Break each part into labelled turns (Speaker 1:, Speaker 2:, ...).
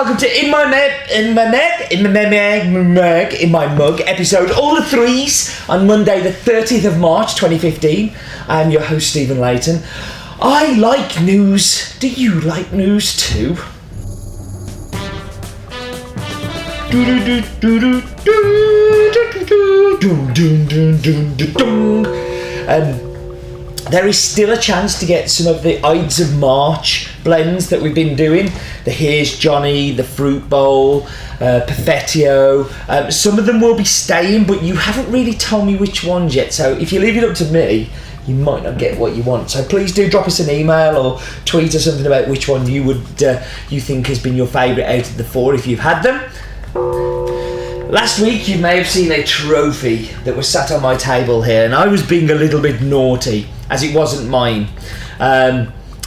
Speaker 1: welcome to In My Mug episode all the threes on Monday the 30th of March 2015. I am your host Stephen Layton. I like news. Do you like news too? There is still a chance to get some of the Ides of March blends that we've been doing. The Here's Johnny, the Fruit Bowl, Perfettio. Some of them will be staying, but you haven't really told me which ones yet. So if you leave it up to me, you might not get what you want. So please do drop us an email or tweet us something about which one you think has been your favourite out of the four if you've had them. Last week you may have seen a trophy that was sat on my table here, and I was being a little bit naughty as it wasn't mine.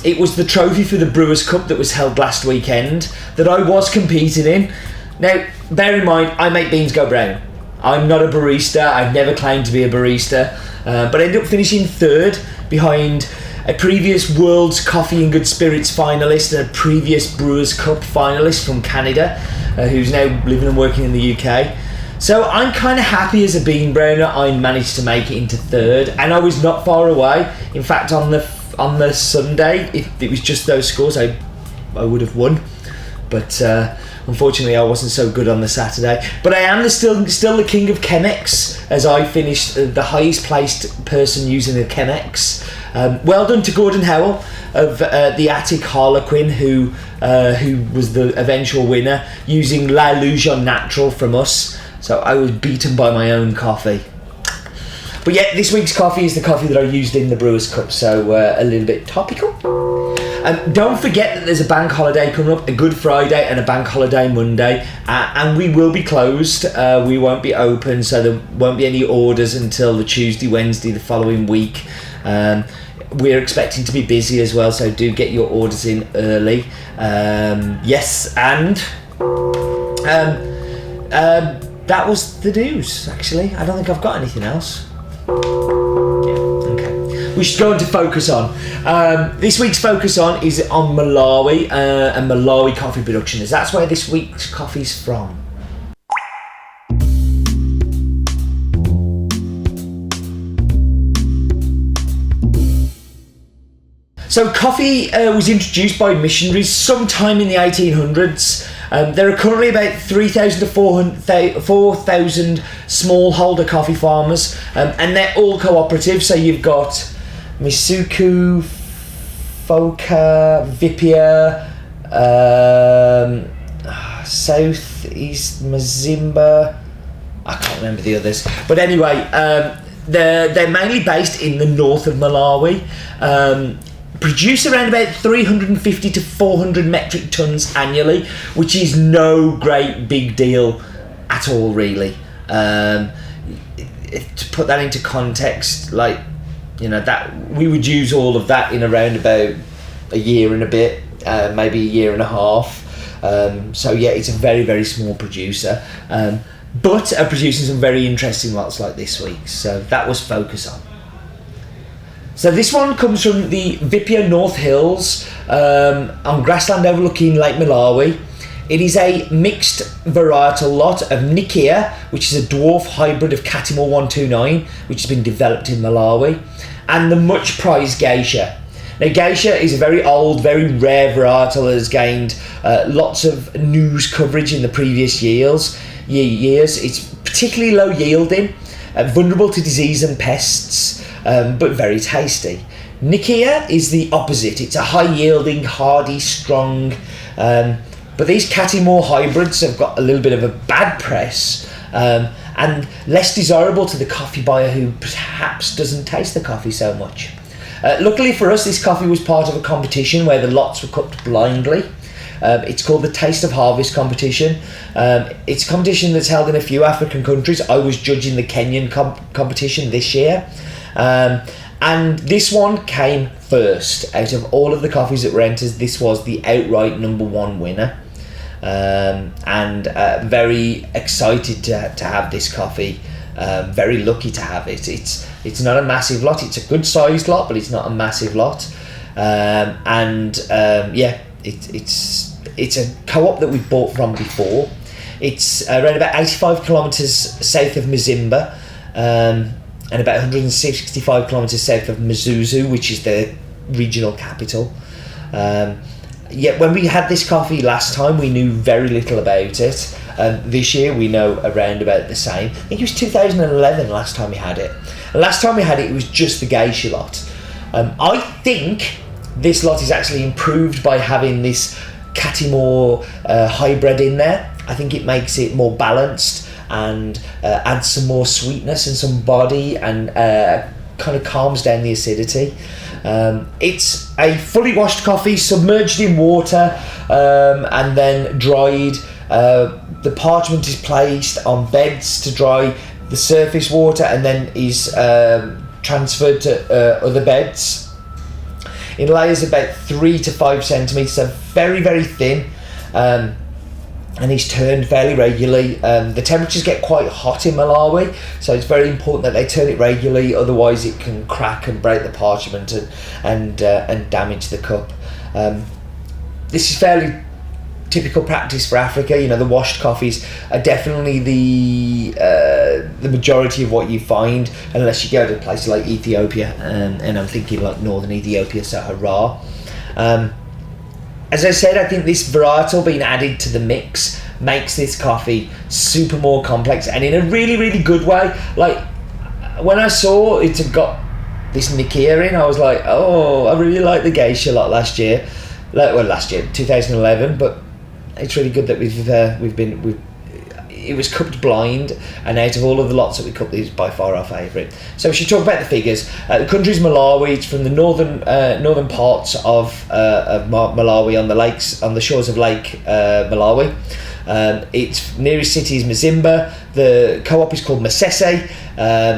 Speaker 1: It was the trophy for the Brewers Cup that was held last weekend that I was competing in. Now, bear in mind, I make beans go brown. I'm not a barista. I've never claimed to be a barista, but I ended up finishing third behind a previous World's Coffee and Good Spirits finalist and a previous Brewers Cup finalist from Canada, who's now living and working in the UK. So I'm kind of happy as a bean browner I managed to make it into third, and I was not far away. In fact, on the Sunday, if it was just those scores, I would have won. But unfortunately, I wasn't so good on the Saturday. But I am still the king of Chemex, as I finished the highest placed person using a Chemex. Well done to Gordon Howell of the Attic Harlequin, who was the eventual winner, using La Lujon Natural from us. So I was beaten by my own coffee. But yeah, this week's coffee is the coffee that I used in the Brewers Cup, so a little bit topical. Don't forget that there's a bank holiday coming up, a Good Friday and a bank holiday Monday, and we will be closed. We won't be open, so there won't be any orders until the Tuesday, Wednesday, the following week. We're expecting to be busy as well, so do get your orders in early. Yes, and that was the news, actually. I don't think I've got anything else. Yeah, okay. We should go on to Focus On. This week's Focus On is on Malawi and Malawi coffee production, as that's where this week's coffee's from. So coffee was introduced by missionaries sometime in the 1800s. There are currently about 3,000 to 4,000 smallholder coffee farmers, and they're all cooperative. So you've got Misuku, Foka, Vipia, Southeast Mazimba. I can't remember the others, but anyway, they're mainly based in the north of Malawi. Produce around about 350 to 400 metric tons annually, which is no great big deal at all, really. To put that into context, like, you know, that we would use all of that in around about a year and a bit, maybe a year and a half. So yeah, it's a very, very small producer, but are producing some very interesting lots like this week. So that was Focus On. So this one comes from the Vipia North Hills on grassland overlooking Lake Malawi. It is a mixed varietal lot of Nyika, which is a dwarf hybrid of Catimor 129, which has been developed in Malawi, and the much prized Geisha. Now Geisha is a very old, very rare varietal that has gained lots of news coverage in the previous years. It's particularly low yielding, vulnerable to disease and pests, but very tasty. Nyika is the opposite. It's a high-yielding, hardy, strong, but these Catimor hybrids have got a little bit of a bad press, and less desirable to the coffee buyer who perhaps doesn't taste the coffee so much. Luckily for us, this coffee was part of a competition where the lots were cooked blindly. It's called the Taste of Harvest competition. It's a competition that's held in a few African countries. I was judging the Kenyan competition this year. And this one came first. Out of all of the coffees that were entered, this was the outright number one winner. And very excited to have this coffee. Very lucky to have it. It's not a massive lot. It's a good sized lot, but it's not a massive lot. Yeah, it's it's a co-op that we've bought from before. It's around about 85 kilometres south of Mzimba, and about 165 kilometres south of Msese, which is the regional capital. Yet when we had this coffee last time, we knew very little about it. This year we know around about the same. I think it was 2011 last time we had it. And last time we had it, it was just the Geisha lot. I think this lot is actually improved by having this Catimore hybrid in there. I think it makes it more balanced and adds some more sweetness and some body, and kind of calms down the acidity. It's a fully washed coffee, submerged in water, and then dried. The parchment is placed on beds to dry the surface water, and then is transferred to other beds in layers about 3 to 5 centimetres, so very, very thin, and is turned fairly regularly. The temperatures get quite hot in Malawi, so it's very important that they turn it regularly, otherwise it can crack and break the parchment and damage the cup. This is fairly typical practice for Africa. You know, the washed coffees are definitely the majority of what you find, unless you go to places like Ethiopia, and I'm thinking like northern Ethiopia, so Harar. As I said, I think this varietal being added to the mix makes this coffee super more complex, and in a really, really good way. Like, when I saw it had got this Nyika in, I was like, oh, I really liked the Geisha lot last year. Last year, 2011, but it's really good that it was cupped blind, and out of all of the lots that we cupped, this is by far our favourite. So we should talk about the figures. The country's Malawi. It's from the northern parts of Malawi, on the lakes, on the shores of Lake Malawi. Its nearest city is Mzimba. The co-op is called Msese.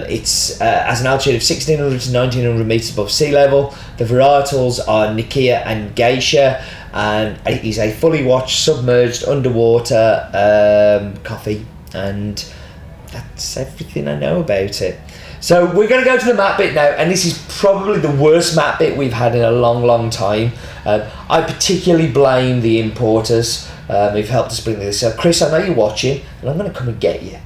Speaker 1: It's has an altitude of 1,600 to 1,900 metres above sea level. The varietals are Nyika and Geisha, and it is a fully washed, submerged, underwater coffee, and that's everything I know about it. So we're going to go to the map bit now, and this is probably the worst map bit we've had in a long, long time. I particularly blame the importers who've helped us bring this. So Chris, I know you're watching, and I'm going to come and get you.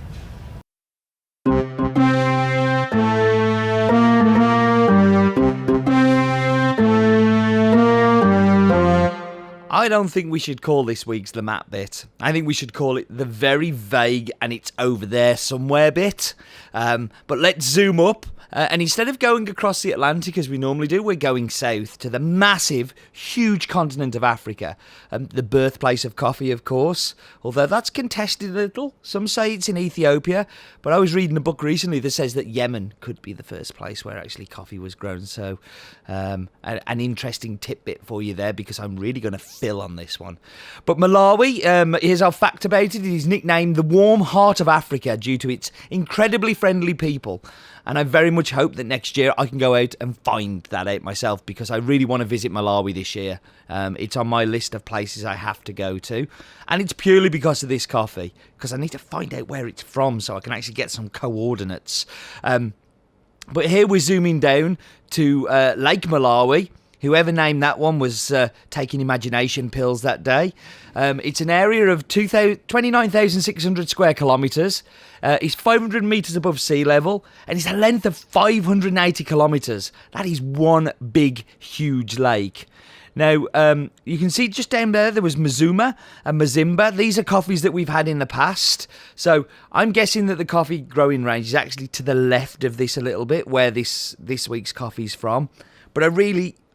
Speaker 2: I don't think we should call this week's the map bit. I think we should call it the very vague and it's over there somewhere bit. But let's zoom up. And instead of going across the Atlantic as we normally do, we're going south to the massive, huge continent of Africa. The birthplace of coffee, of course, although that's contested a little. Some say it's in Ethiopia, but I was reading a book recently that says that Yemen could be the first place where actually coffee was grown. So an interesting tidbit for you there, because I'm really going to fill on this one. But Malawi, here's our fact about it. It is nicknamed the warm heart of Africa due to its incredibly friendly people. And I very much hope that next year I can go out and find that out myself, because I really want to visit Malawi this year. It's on my list of places I have to go to. And it's purely because of this coffee, because I need to find out where it's from so I can actually get some coordinates. But here we're zooming down to Lake Malawi. Whoever named that one was taking imagination pills that day. It's an area of 29,600 square kilometres. It's 500 metres above sea level, and it's a length of 580 kilometres. That is one big, huge lake. Now, you can see just down there was Mzuma and Mzimba. These are coffees that we've had in the past. So I'm guessing that the coffee growing range is actually to the left of this a little bit, where this week's coffee's from. But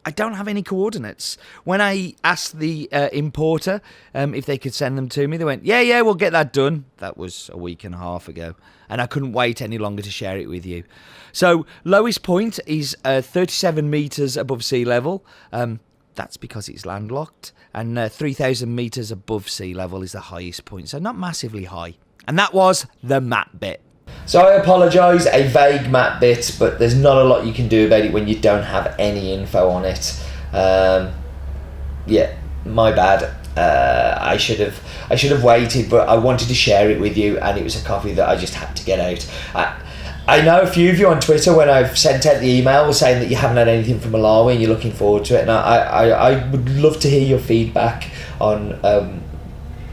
Speaker 2: I don't have any coordinates. When I asked the importer if they could send them to me, they went, yeah, we'll get that done. That was a week and a half ago, and I couldn't wait any longer to share it with you. So lowest point is 37 metres above sea level. That's because it's landlocked, and 3,000 metres above sea level is the highest point, so not massively high. And that was the map bit.
Speaker 1: So I apologise, a vague map bit, but there's not a lot you can do about it when you don't have any info on it. Yeah, my bad. I should have waited, but I wanted to share it with you, and it was a coffee that I just had to get out. I know a few of you on Twitter, when I've sent out the email, were saying that you haven't had anything from Malawi and you're looking forward to it, and I would love to hear your feedback on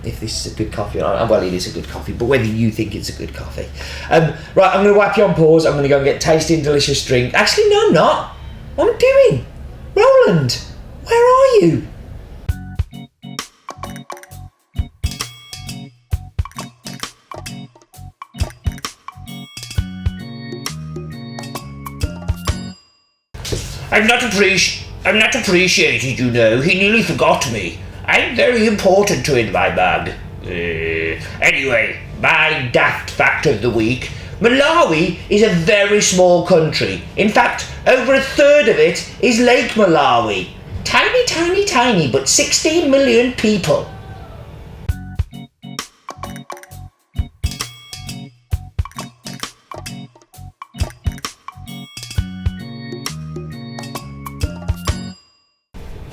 Speaker 1: if this is a good coffee or not. Well, it is a good coffee, but whether you think it's a good coffee. Right, I'm going to whack you on pause. I'm going to go and get tasty and delicious drink. Actually, no, I'm not. What am I doing? Roland, where are you? I'm not appreciated, you know. He nearly forgot me. I'm very important to him, my man. Anyway, my daft fact of the week. Malawi is a very small country. In fact, over a third of it is Lake Malawi. Tiny, tiny, tiny, but 16 million people.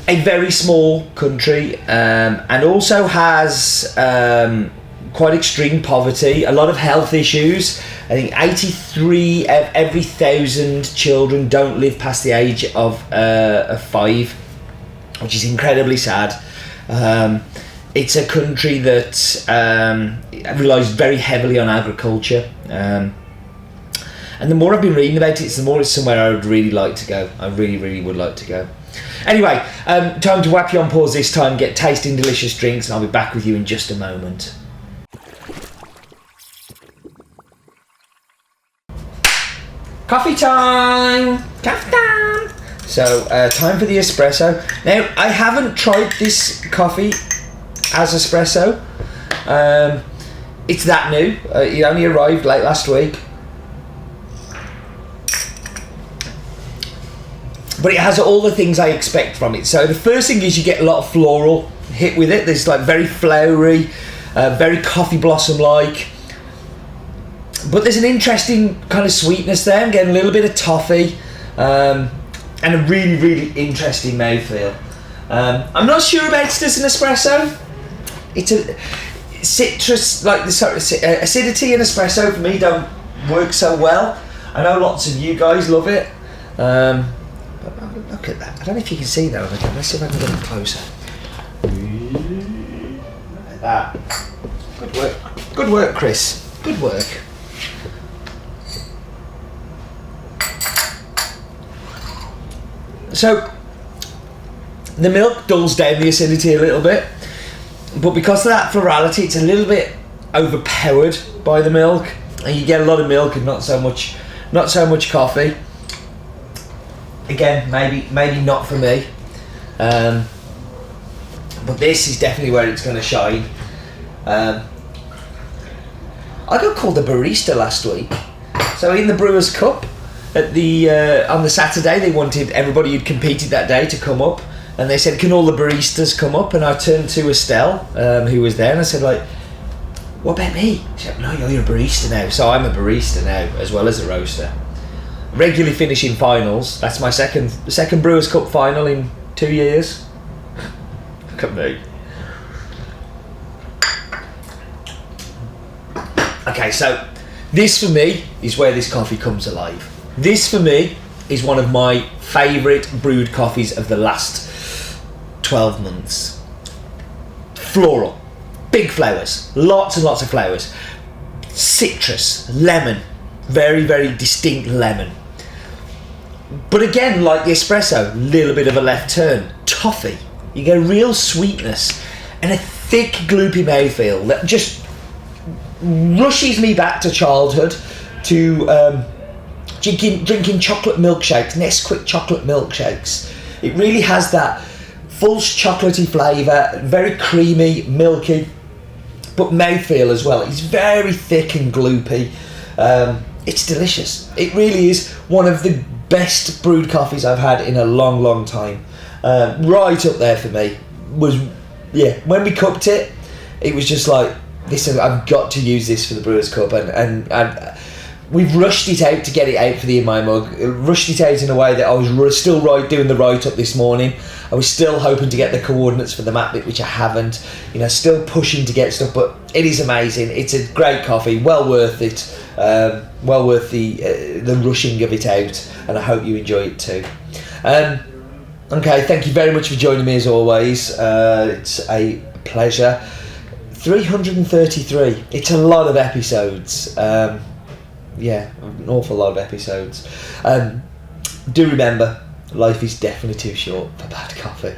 Speaker 1: A very small country, and also has quite extreme poverty, a lot of health issues. I think 83 of every 1,000 children don't live past the age of 5, which is incredibly sad. It's a country that relies very heavily on agriculture. And the more I've been reading about it, the more it's somewhere I would really like to go. I really, really would like to go. Anyway, time to whack you on pause this time, get tasty and delicious drinks, and I'll be back with you in just a moment. Coffee time! Coffee time! So, time for the espresso. Now, I haven't tried this coffee as espresso. It's that new. It only arrived late last week. But it has all the things I expect from it. So the first thing is you get a lot of floral hit with it. There's like very flowery, very coffee blossom-like. But there's an interesting kind of sweetness there. I'm getting a little bit of toffee, and a really, really interesting mouthfeel. I'm not sure about it as an espresso. It's a citrus, like the sort of acidity in espresso for me don't work so well. I know lots of you guys love it. Look at that. I don't know if you can see that on the camera. Let's see if I can get it closer. Look at that. Good work. Good work, Chris. Good work. So, the milk dulls down the acidity a little bit, but because of that florality, it's a little bit overpowered by the milk, and you get a lot of milk and not so much coffee. Again, maybe not for me, but this is definitely where it's going to shine. I got called a barista last week. So in the Brewers' Cup at the on the Saturday, they wanted everybody who'd competed that day to come up, and they said, "Can all the baristas come up?" And I turned to Estelle, who was there, and I said, "Like, what about me?" She said, "No, you're a barista now." So I'm a barista now, as well as a roaster. Regularly finishing finals. That's my second Brewers' Cup final in 2 years. Look at me. Okay, so this for me is where this coffee comes alive. This for me is one of my favourite brewed coffees of the last 12 months. Floral, big flowers, lots and lots of flowers, citrus, lemon, very, very distinct lemon. But again, like the espresso, little bit of a left turn. Toffee, you get real sweetness and a thick, gloopy mouthfeel that just rushes me back to childhood, to drinking chocolate milkshakes, Nesquik chocolate milkshakes. It really has that false chocolatey flavour, very creamy, milky, but mouthfeel as well. It's very thick and gloopy. It's delicious. It really is one of the best brewed coffees I've had in a long, long time. Right up there for me. When we cupped it, it was just like, listen, I've got to use this for the Brewers' Cup, and we've rushed it out to get it out for the In My Mug. Rushed it out in a way that I was still doing the write-up this morning. I was still hoping to get the coordinates for the map bit, which I haven't. Still pushing to get stuff, but it is amazing. It's a great coffee, well worth it. Well worth the rushing of it out, and I hope you enjoy it too. Okay, thank you very much for joining me as always. It's a pleasure. 333. It's a lot of episodes. Yeah, an awful lot of episodes. Do remember, life is definitely too short for bad coffee.